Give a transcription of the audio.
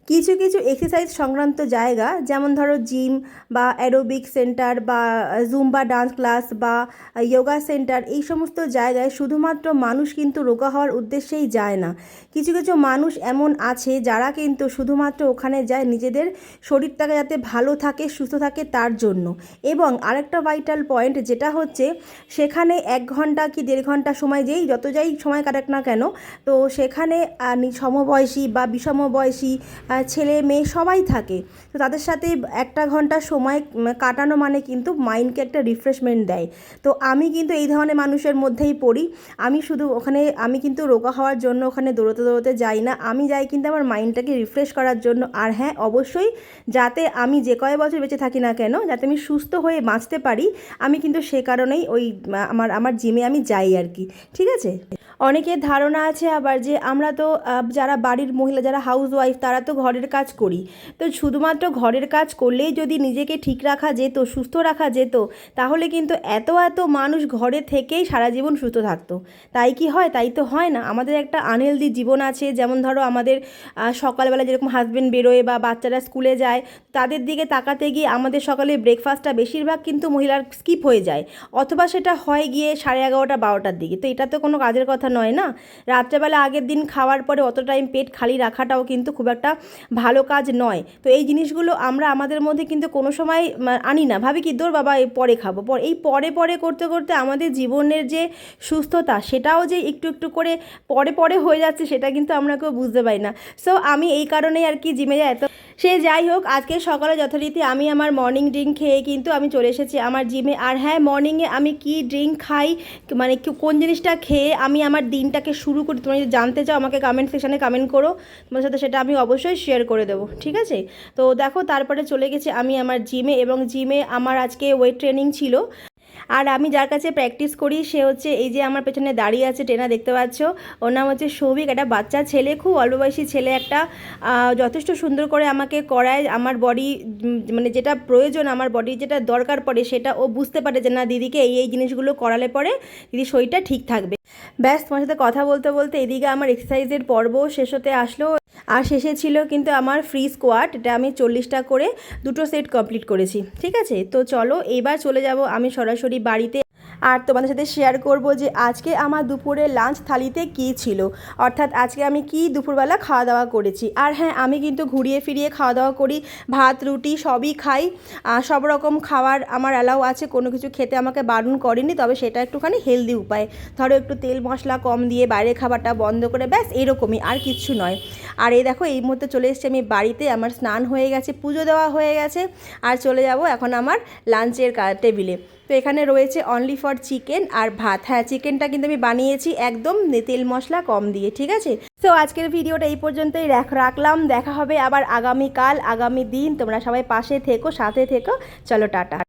কিছু কিছু এক্সারসাইজ সংক্রান্ত জায়গা, যেমন ধরো জিম বা অ্যারোবিক সেন্টার বা জুম্বা ডান্স ক্লাস বা যোগা সেন্টার, এই সমস্ত জায়গায় শুধুমাত্র মানুষ কিন্তু রোগা হওয়ার উদ্দেশ্যেই যায় না। কিছু কিছু মানুষ এমন আছে যারা কিন্তু শুধুমাত্র ওখানে যায় নিজেদের শরীরটাকে যাতে ভালো থাকে, সুস্থ থাকে তার জন্য। এবং আরেকটা ভাইটাল পয়েন্ট যেটা হচ্ছে, সেখানে 1 ঘন্টা কি 1.5 ঘন্টা সময় যতই সময় কাটাক না কেন, তো সেখানে সমবয়সী বা বিষমবয়সী ছেলে মেয়ে সবাই থাকে। তো তাদের সাথে 1 ঘন্টা সময় কাটানো মানে কিন্তু মাইন্ডকে একটা রিফ্রেশমেন্ট দেয়। তো আমি কিন্তু এই ধরনের মানুষের মধ্যেই পড়ি। আমি কিন্তু রোগা হওয়ার জন্য ওখানে দৌড়তে দৌড়তে যাই না, আমি যাই কিন্তু আমার মাইন্ডটাকে রিফ্রেশ করার জন্য। আর হ্যাঁ, অবশ্যই যাতে আমি যে কয় বছর বেঁচে থাকি না কেন, যাতে আমি সুস্থ হয়ে বাঁচতে পারি, আমি কিন্তু সে কারণেই আমার জিমে আমি যাই আর কি। ঠিক আছে। অনেকের ধারণা আছে আবার যে আমরা তো যারা বাড়ির মহিলা, যারা হাউস ওয়াইফ, তারা তো ঘরের কাজ করি। তো শুধুমাত্র ঘরের কাজ করলেই যদি নিজেকে ঠিক রাখা যেত, সুস্থ রাখা যেত, তাহলে কিন্তু এত এত মানুষ ঘরে থেকেই সারা জীবন সুস্থ থাকতো। তাই কি হয়? তাই তো হয় না। আমাদের একটা আনহেলদি জীবন আছে। যেমন ধরো আমাদের সকালবেলা যেরকম হাজব্যান্ড বেরোয় বা বাচ্চারা স্কুলে যায়, তাদের দিকে তাকাতে গিয়ে আমাদের সকালে ব্রেকফাস্টটা বেশিরভাগ কিন্তু মহিলার স্কিপ হয়ে যায়, অথবা সেটা হয় গিয়ে 11:30 12টার দিকে। তো এটা তো কোনো কাজের কথা নয় না। রাত্রেবেলা আগের দিন খাওয়ার পরে অত টাইম পেট খালি রাখাটাও কিন্তু খুব একটা ভালো কাজ নয়। তো এই জিনিসগুলো আমরা আমাদের মধ্যে কিন্তু কোনো সময় আনি না, ভাবি কি দূর বাবা এই পরে খাবো। এই পরে পরে করতে করতে আমাদের জীবনের যে সুস্থতা, সেটাও যে একটু একটু করে পরে পরে হয়ে যাচ্ছে, সেটা কিন্তু আমরা কেউ বুঝতে পারি না। সো আমি এই কারণেই আর কি জিমে যাই। তো সে যাই হোক, আজকে সকালে যথারীতি আমি আমার মর্নিং ড্রিঙ্ক খেয়ে কিন্তু আমি চলে এসেছি আমার জিমে। আর হ্যাঁ, মর্নিংয়ে আমি কি ড্রিঙ্ক খাই, মানে কোন জিনিসটা খেয়ে আমি আমার দিনটাকে শুরু করি, তোমরা যদি জানতে চাও আমাকে কমেন্ট সেকশানে কমেন্ট করো, তোমার সাথে সেটা আমি অবশ্যই শেয়ার করে দেবো। ঠিক আছে। তো দেখো, তারপরে চলে গেছি আমি আমার জিমে, এবং জিমে আমার আজকে ওয়েট ট্রেনিং ছিল। আর আমি যার কাছে প্র্যাকটিস করি সে হচ্ছে এই যে আমার পেছনে দাঁড়িয়ে আছে ট্রেনার, দেখতে পাচ্ছ, ওর নাম হচ্ছে সৌভিক। একটা বাচ্চা ছেলে, খুব অল্প বয়সী ছেলে একটা, যথেষ্ট সুন্দর করে আমাকে করায়। আমার বডি মানে যেটা প্রয়োজন, আমার বডির যেটা দরকার পড়ে, সেটা ও বুঝতে পারে যে না, দিদিকে এই এই জিনিসগুলো করালে পরে দিদির শরীরটা ঠিক থাকবে। ব্যাস, তোমার সাথে কথা বলতে বলতে এদিকে আমার এক্সারসাইজের পর্ব শেষ হতে আসলো। আর শেষে ছিল কিন্তু আমার ফ্রি স্কোয়াট, এটা আমি 40টা করে 2টো সেট কমপ্লিট করেছি। ঠিক আছে। তো চলো এইবার চলে যাব আমি সরাসরি বাড়িতে, আর তোমাদের সাথে শেয়ার করব যে আজকে আমার দুপুরের লাঞ্চ থালিতে কী ছিল, অর্থাৎ আজকে আমি কি দুপুরবেলা খাওয়া দাওয়া করেছি। আর হ্যাঁ, আমি কিন্তু ঘুরিয়ে ফিরিয়ে খাওয়া দাওয়া করি, ভাত রুটি সবই খাই। সব রকম খাবার আমার অ্যালাউ আছে, কোনো কিছু খেতে আমাকে বারণ করেনি, তবে সেটা একটুখানি হেলদি উপায়। ধরো একটু তেল মশলা কম দিয়ে বাইরের খাবারটা বন্ধ করে, ব্যাস এরকমই, আর কিচ্ছু নয়। আর এই দেখো, এই মুহূর্তে চলে এসেছি আমি বাড়িতে, আমার স্নান হয়ে গেছে, পুজো দেওয়া হয়ে গেছে, আর চলে যাব এখন আমার লাঞ্চের টেবিলে। তো এখানে রয়েছে অনলি ফর চিকেন আর ভাত। হ্যাঁ, চিকেনটা কিন্তু আমি বানিয়েছি একদম তেল মশলা কম দিয়ে। ঠিক আছে। তো আজকের ভিডিওটা এই পর্যন্তই রাখলাম। দেখা হবে আবার আগামী দিন। তোমরা সবাই পাশে থেকো, সাথে থেকো। চলো টাটা।